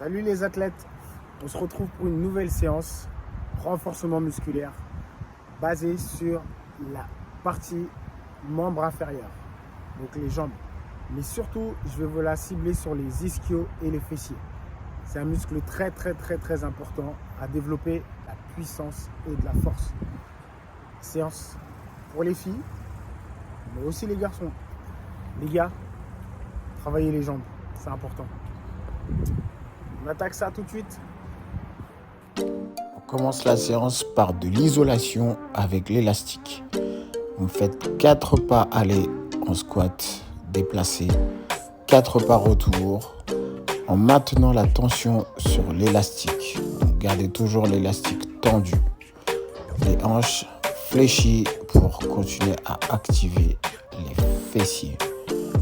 Salut les athlètes, on se retrouve pour une nouvelle séance renforcement musculaire basée sur la partie membre inférieur, donc les jambes. Mais surtout, je vais vous la cibler sur les ischios et les fessiers. C'est un muscle très important à développer la puissance et de la force. Séance pour les filles, mais aussi les garçons. Les gars, travaillez les jambes, c'est important. On attaque ça tout de suite. On commence la séance par de l'isolation avec l'élastique. Vous faites 4 pas aller en squat, déplacé, 4 pas retour, en maintenant la tension sur l'élastique. Donc gardez toujours l'élastique tendu. Les hanches fléchies pour continuer à activer les fessiers.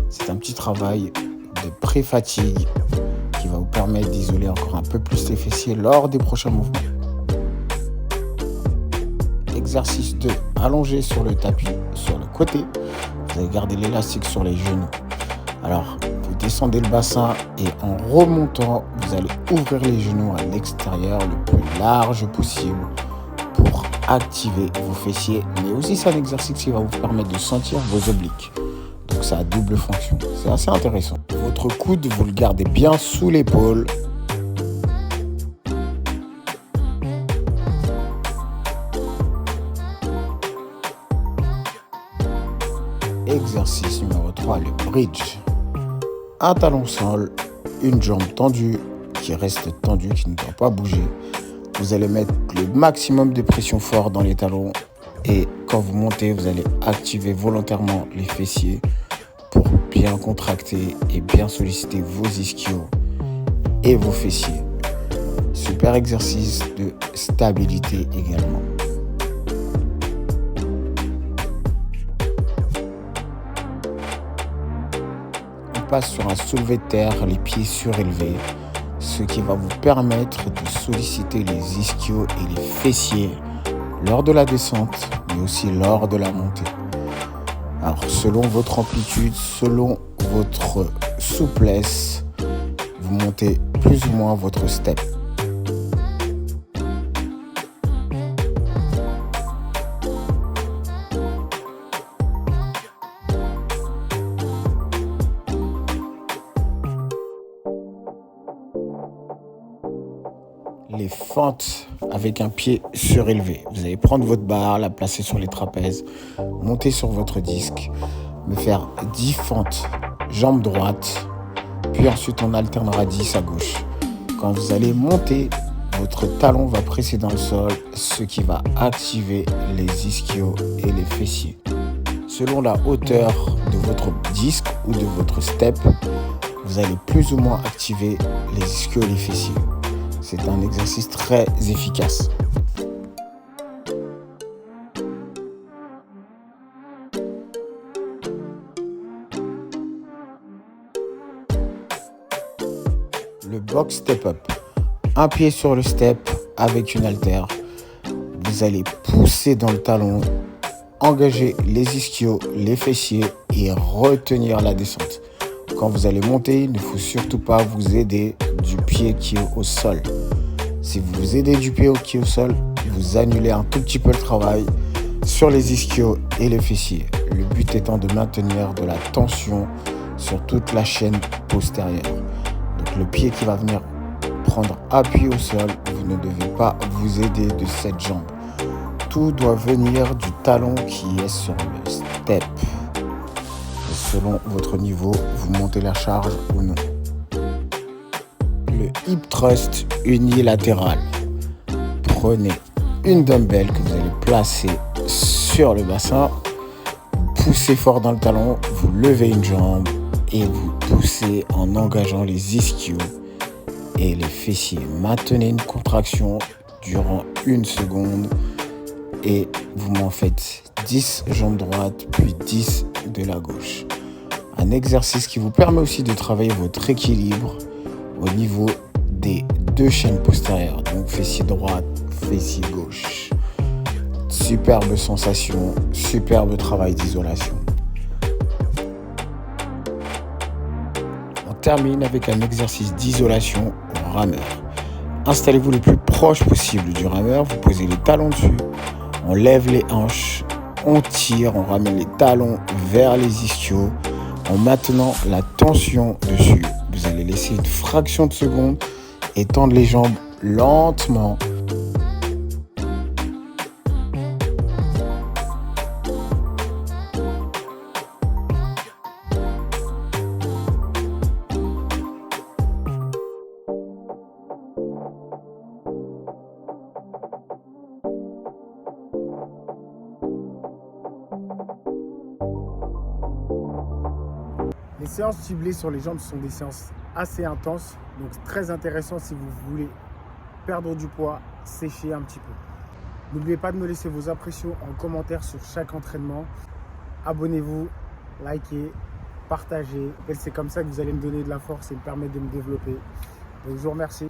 C'est un petit travail de pré-fatigue qui va vous permettre d'isoler encore un peu plus les fessiers lors des prochains mouvements. Exercice 2. Allongé sur le tapis, sur le côté. Vous allez garder l'élastique sur les genoux. Alors, vous descendez le bassin et en remontant, vous allez ouvrir les genoux à l'extérieur le plus large possible pour activer vos fessiers. Mais aussi, c'est un exercice qui va vous permettre de sentir vos obliques. Donc, ça a double fonction. C'est assez intéressant. Votre coude, vous le gardez bien sous l'épaule. Exercice numéro 3, le bridge. Un talon au sol, une jambe tendue qui reste tendue, qui ne doit pas bouger. Vous allez mettre le maximum de pression fort dans les talons et quand vous montez, vous allez activer volontairement les fessiers pour bien contracter et bien solliciter vos ischios et vos fessiers. Super exercice de stabilité également. Passe sur un soulevé de terre, les pieds surélevés, ce qui va vous permettre de solliciter les ischios et les fessiers lors de la descente, mais aussi lors de la montée. Alors, selon votre amplitude, selon votre souplesse, vous montez plus ou moins votre step. Les fentes avec un pied surélevé. Vous allez prendre votre barre, la placer sur les trapèzes, monter sur votre disque, me faire 10 fentes, jambe droite, puis ensuite on alternera 10 à gauche. Quand vous allez monter, votre talon va presser dans le sol, ce qui va activer les ischios et les fessiers. Selon la hauteur de votre disque ou de votre step, vous allez plus ou moins activer les ischios et les fessiers. C'est un exercice très efficace. Le box step up. Un pied sur le step avec une haltère. Vous allez pousser dans le talon, engager les ischios, les fessiers et retenir la descente. Quand vous allez monter, il ne faut surtout pas vous aider du pied qui est au sol. Si vous vous aidez du pied qui est au sol, vous annulez un tout petit peu le travail sur les ischios et les fessiers. Le but étant de maintenir de la tension sur toute la chaîne postérieure. Donc le pied qui va venir prendre appui au sol, vous ne devez pas vous aider de cette jambe. Tout doit venir du talon qui est sur le step. Et selon votre niveau, vous montez la charge ou non. Le hip thrust unilatéral. Prenez une dumbbell que vous allez placer sur le bassin, poussez fort dans le talon, vous levez une jambe et vous poussez en engageant les ischios et les fessiers. Maintenez une contraction durant 1 seconde et vous m'en faites 10 jambe droite puis 10 de la gauche. Un exercice qui vous permet aussi de travailler votre équilibre au niveau des 2 chaînes postérieures, donc fessier droite, fessier gauche. Superbe sensation, superbe travail d'isolation. On termine avec un exercice d'isolation au rameur. Installez-vous le plus proche possible du rameur, vous posez les talons dessus, on lève les hanches, on tire, on ramène les talons vers les ischios en maintenant la tension dessus. Vous allez laisser une fraction de seconde et tendre les jambes lentement. Les séances ciblées sur les jambes sont des séances assez intenses, donc très intéressant si vous voulez perdre du poids, sécher un petit peu. N'oubliez pas de me laisser vos impressions en commentaire sur chaque entraînement. Abonnez-vous, likez, partagez. C'est comme ça que vous allez me donner de la force et me permettre de me développer. Donc je vous remercie.